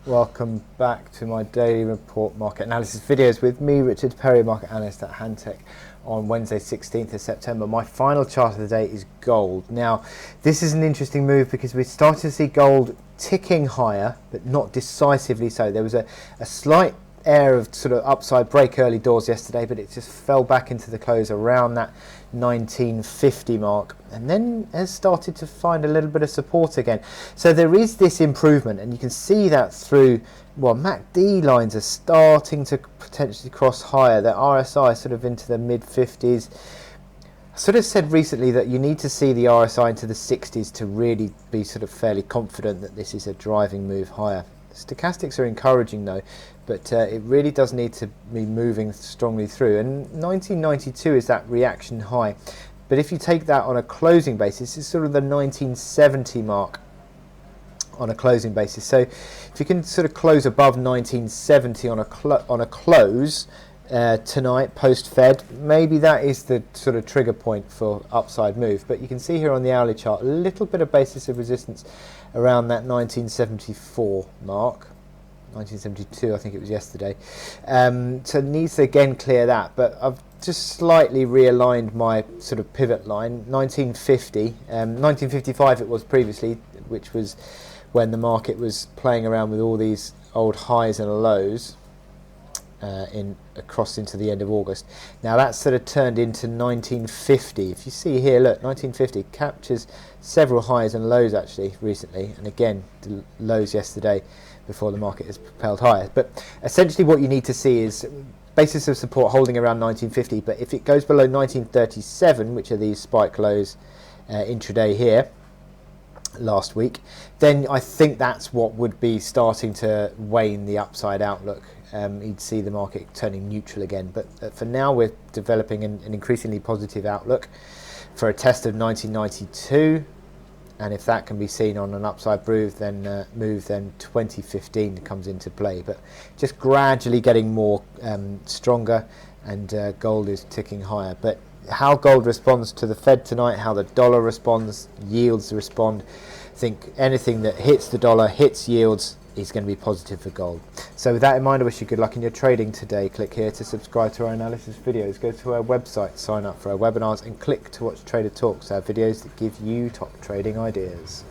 Welcome back to my daily report market analysis videos with me, Richard Perry, market analyst at Hantec, on Wednesday 16th of September. My final chart of the day is gold. Now, this is an interesting move because we're starting to see gold ticking higher, but not decisively so. There was a slight air of sort of upside break early doors yesterday, but it just fell back into the close around that 1950 mark and then has started to find a little bit of support again. So there is this improvement, and you can see that through, well, MACD lines are starting to potentially cross higher. The RSI sort of into the mid 50s. I sort of said recently that you need to see the RSI into the 60s to really be sort of fairly confident that this is a driving move higher. Stochastics are encouraging though, but it really does need to be moving strongly through, and 1992 is that reaction high, but if you take that on a closing basis, it's sort of the 1970 mark on a closing basis. So if you can sort of close above 1970 on a close tonight post Fed, maybe that is the sort of trigger point for upside move. But you can see here on the hourly chart a little bit of basis of resistance around that 1974 mark, 1972 I think it was yesterday. So it needs to again clear that, but I've just slightly realigned my sort of pivot line. 1950, 1955 it was previously, which was when the market was playing around with all these old highs and lows across into the end of August. Now that's sort of turned into 1950. If you see here, look, 1950 captures several highs and lows actually recently, and again the lows yesterday before the market has propelled higher. But essentially what you need to see is basis of support holding around 1950, but if it goes below 1937, which are these spike lows intraday here last week, then I think that's what would be starting to wane the upside outlook. You'd see the market turning neutral again, but for now we're developing an increasingly positive outlook for a test of 1992, and if that can be seen on an upside move, then 2015 comes into play. But just gradually getting more stronger, and gold is ticking higher. But how gold responds to the Fed tonight, how the dollar responds, yields respond, I think anything that hits the dollar, hits yields, is going to be positive for gold. So with that in mind, I wish you good luck in your trading today. Click here to subscribe to our analysis videos. Go to our website, sign up for our webinars, and click to watch Trader Talks, our videos that give you top trading ideas.